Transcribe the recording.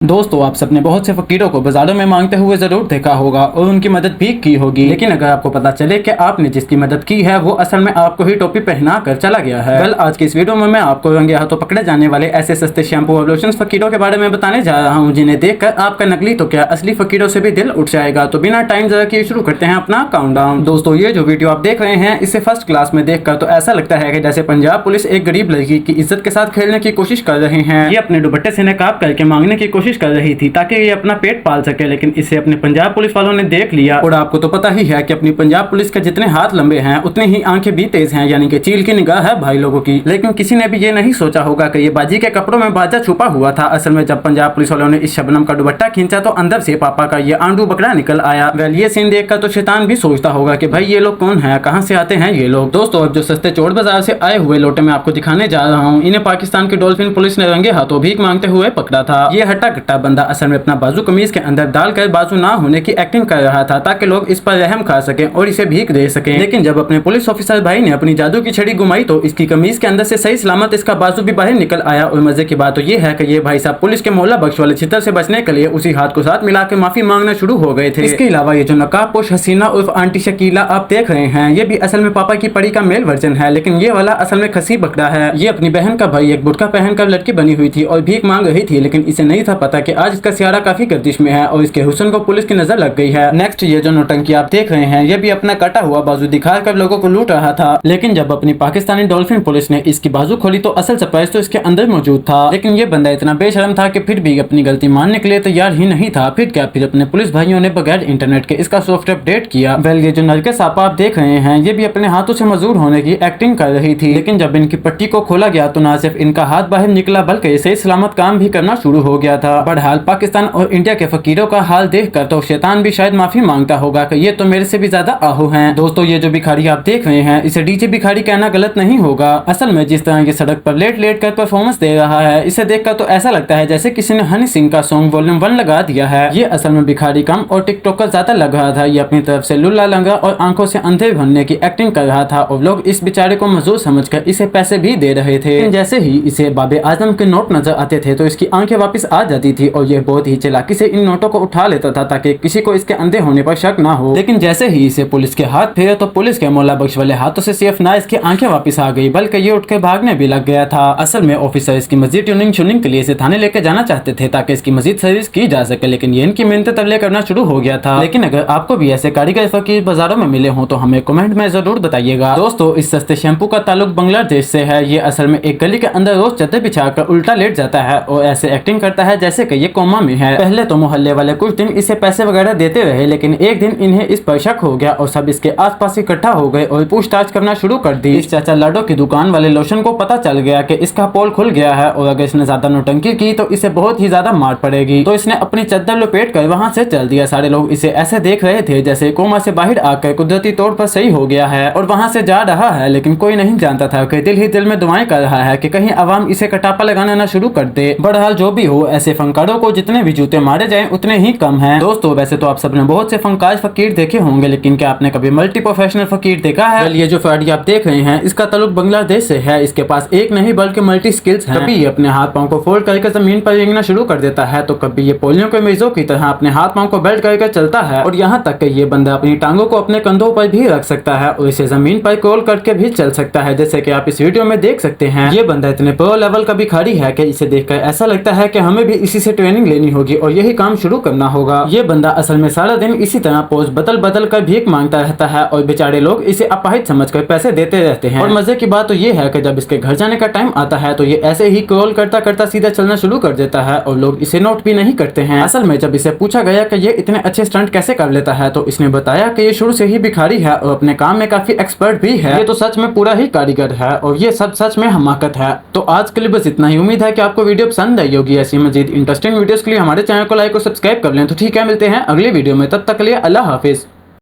दोस्तों, आप सबने बहुत से फकीरों को बाजारों में मांगते हुए जरूर देखा होगा और उनकी मदद भी की होगी। लेकिन अगर आपको पता चले कि आपने जिसकी मदद की है वो असल में आपको ही टोपी पहना कर चला गया है। कल आज की इस वीडियो में मैं आपको रंगे हाथों पकड़े जाने वाले ऐसे सस्ते शैम्पू और लोशंस फकीरों के बारे में बताने जा रहा हूँ जिन्हें देखकर आपका नकली तो क्या असली फकीरों से भी दिल उठ जाएगा। तो बिना टाइम जरा किए शुरू करते हैं अपना काउंटडाउन। दोस्तों, ये जो वीडियो आप देख रहे हैं इसे फर्स्ट क्लास में देखकर तो ऐसा लगता है कि जैसे पंजाब पुलिस एक गरीब लड़की की इज्जत के साथ खेलने की कोशिश कर रहे हैं। ये अपने दुपट्टे से नकाब करके मांगने की कोशिश कर रही थी ताकि ये अपना पेट पाल सके, लेकिन इसे अपने पंजाब पुलिस वालों ने देख लिया। और आपको तो पता ही है कि अपनी पंजाब पुलिस के जितने हाथ लंबे हैं उतने ही आंखें भी तेज हैं, यानी कि चील की निगाह है भाई लोगों की। लेकिन किसी ने भी ये नहीं सोचा होगा कि ये बाजी के कपड़ों में बाजा छुपा हुआ था। असल में जब पंजाब पुलिस वालों ने इस शबनम का दुपट्टा खींचा तो अंदर से पापा का ये आंडू बकरा निकल आया। वेल, ये सीन देखकर तो शैतान भी सोचता होगा कि भाई ये लोग कौन है, कहाँ से आते हैं ये लोग। दोस्तों, अब जो सस्ते चोर बाजार से आए हुए लोटे में आपको दिखाने जा रहा हूँ, इन्हें पाकिस्तान की डॉल्फिन पुलिस ने रंगे हाथों भीख मांगते हुए पकड़ा था। ये हट्टा कट्टा बंदा असल में अपना बाजू कमीज के अंदर डालकर बाजू ना होने की एक्टिंग कर रहा था ताकि लोग इस पर रहम खा सकें और इसे भीख दे सकें। लेकिन जब अपने पुलिस ऑफिसर भाई ने अपनी जादू की छड़ी घुमाई तो इसकी कमीज के अंदर से सही सलामत इसका बाजू भी बाहर निकल आया। और मजे की बात तो ये है कि ये भाई साहब पुलिस के मौला बख्श वाले छितर से बचने के लिए उसी हाथ को साथ मिला के माफी मांगना शुरू हो गए थे। इसके अलावा ये जो नकाबपोश हसीना उर्फ आंटी शकीला आप देख रहे हैं, ये भी असल में पापा की परी का मेल वर्जन है, लेकिन ये वाला असल में खसी बकरा है। ये अपनी बहन का भाई एक बुर्का पहनकर लड़की बनी हुई थी और भीख मांग रही थी, लेकिन इसे नहीं था पता कि आज इसका सियारा काफी गर्दिश में है और इसके हुस्न को पुलिस की नजर लग गई है। नेक्स्ट, ये जो नौटंकी आप देख रहे हैं, ये भी अपना कटा हुआ बाजू दिखाकर लोगों को लूट रहा था। लेकिन जब अपनी पाकिस्तानी डॉल्फिन पुलिस ने इसकी बाजू खोली तो असल सरप्राइज तो इसके अंदर मौजूद था। लेकिन ये बंदा इतना बेशर्म था कि फिर भी अपनी गलती मानने के लिए तैयार ही नहीं था। फिर क्या, फिर अपने पुलिस भाइयों ने बगैर इंटरनेट के इसका सॉफ्टवेयर अपडेट किया। वेल, ये जो नरके सापा आप देख रहे हैं, ये भी अपने हाथों से मजदूर होने की एक्टिंग कर रही थी। लेकिन जब इनकी पट्टी को खोला गया तो न सिर्फ इनका हाथ बाहर निकला बल्कि सही सलामत काम भी करना शुरू हो गया था। बहरहाल पाकिस्तान और इंडिया के फकीरों का हाल देख कर तो शैतान भी शायद माफी मांगता होगा कि ये तो मेरे से भी ज्यादा आहू हैं। दोस्तों, ये जो भिखारी आप देख रहे हैं, इसे डीजे भिखारी कहना गलत नहीं होगा। असल में जिस तरह ये सड़क पर लेट लेट कर परफॉर्मेंस दे रहा है, इसे देखकर तो ऐसा लगता है जैसे किसी ने हनी सिंह का सॉन्ग वॉल्यूम 1 लगा दिया है। ये असल में भिखारी कम और टिकटॉकर ज्यादा लग रहा था। ये अपनी तरफ से लुल्ला लंगा और आंखों से अंधे बनने की एक्टिंग कर रहा था और लोग इस बेचारे को मजदूर समझकर इसे पैसे भी दे रहे थे। जैसे ही इसे बाबे आजम के नोट नजर आते थे तो इसकी आंखें वापस आ जाती थी और ये बहुत ही चालाकी से इन नोटों को उठा लेता था ताकि किसी को इसके अंधे होने पर शक ना हो। लेकिन जैसे ही इसे पुलिस के हाथ फेरे तो पुलिस के मौला बख्श वाले हाथों से सिर्फ ना इसकी आंखें वापस आ गई बल्कि ये उठकर भागने भी लग गया था। असल में ऑफिसर इसकी मजीद ट्यूनिंग के लिए इसे थाने लेकर जाना चाहते थे ताकि इसकी मजीद सर्विस की जा सके, लेकिन ये इनकी मिन्नतें तरले करना शुरू हो गया था। लेकिन अगर आपको भी ऐसे कारीगर फकीर बाजारों में मिले हों तो हमें कमेंट में जरूर बताइएगा। दोस्तों, इस सस्ते शैम्पू का ताल्लुक बांग्लादेश से है। ये असल में एक गली के अंदर रोज चादर बिछाकर उल्टा लेट जाता है और ऐसे एक्टिंग करता है जैसे कि ये कोमा में है। पहले तो मोहल्ले वाले कुछ दिन इसे पैसे वगैरह देते रहे, लेकिन एक दिन इन्हें इस पर शक हो गया और सब इसके आसपास इकट्ठा हो गए और पूछताछ करना शुरू कर दी। इस चाचा लाडो की दुकान वाले लोशन को पता चल गया कि इसका पोल खुल गया है और अगर इसने ज्यादा नौटंकी की तो इसे बहुत ही ज्यादा मार पड़ेगी। तो इसने अपनी चद्दर लपेट कर वहाँ से चल दिया। सारे लोग इसे ऐसे देख रहे थे जैसे कोमा से बाहर आकर कुदरती तौर पर सही हो गया है और वहाँ से जा रहा है, लेकिन कोई नहीं जानता था कि दिल ही दिल में दुआएं कर रहा है कि कहीं अवाम इसे कटापा लगाना न शुरू कर दे। बहरहाल जो भी हो, ऐसे फंकारों को जितने भी जूते मारे जाएं उतने ही कम हैं। दोस्तों, वैसे तो आप सबने बहुत से फंकार फकीर देखे होंगे, लेकिन क्या आपने कभी मल्टी प्रोफेशनल फकीर देखा है? ये जो फकीर आप देख रहे हैं, इसका ताल्लुक बांग्लादेश से है। इसके पास एक नहीं बल्कि मल्टी स्किल्स हैं। कभी ये अपने हाथ पांव को फोल्ड करके जमीन पर रेंगना शुरू कर देता है तो कभी ये पोलियो के मरीजों की तरह अपने हाथ पांव को बेल्ट करके चलता है और यहाँ तक कि ये बंदा अपनी टांगों को अपने कंधों पर भी रख सकता है और इसे जमीन पर क्रॉल करके भी चल सकता है, जैसे कि आप इस वीडियो में देख सकते हैं। ये बंदा इतने प्रो लेवल का भिखारी है कि इसे देखकर ऐसा लगता है कि हमें भी इसी से ट्रेनिंग लेनी होगी और यही काम शुरू करना होगा। ये बंदा असल में सारा दिन इसी तरह पोज बदल बदल कर भीख मांगता रहता है और बेचारे लोग इसे अपाहिज समझकर पैसे देते रहते हैं। और मजे की बात तो ये है कि जब इसके घर जाने का टाइम आता है तो ये ऐसे ही क्रॉल करता करता सीधा चलना शुरू कर देता है और लोग इसे नोट भी नहीं करते हैं। असल में जब इसे पूछा गया कि ये इतने अच्छे स्टंट कैसे कर लेता है तो इसने बताया कि ये शुरू से ही भिखारी है और अपने काम में काफी एक्सपर्ट भी है। ये तो सच में पूरा ही कारीगर है और ये सब सच में हमाकत है। तो आज के लिए बस इतना ही। उम्मीद है कि आपको वीडियो पसंद आई होगी। ऐसी मजीद इंटरेस्टिंग वीडियोस के लिए हमारे चैनल को लाइक और सब्सक्राइब कर लें। तो ठीक है, मिलते हैं अगली वीडियो में, तब तक के लिए अल्लाह हाफिज।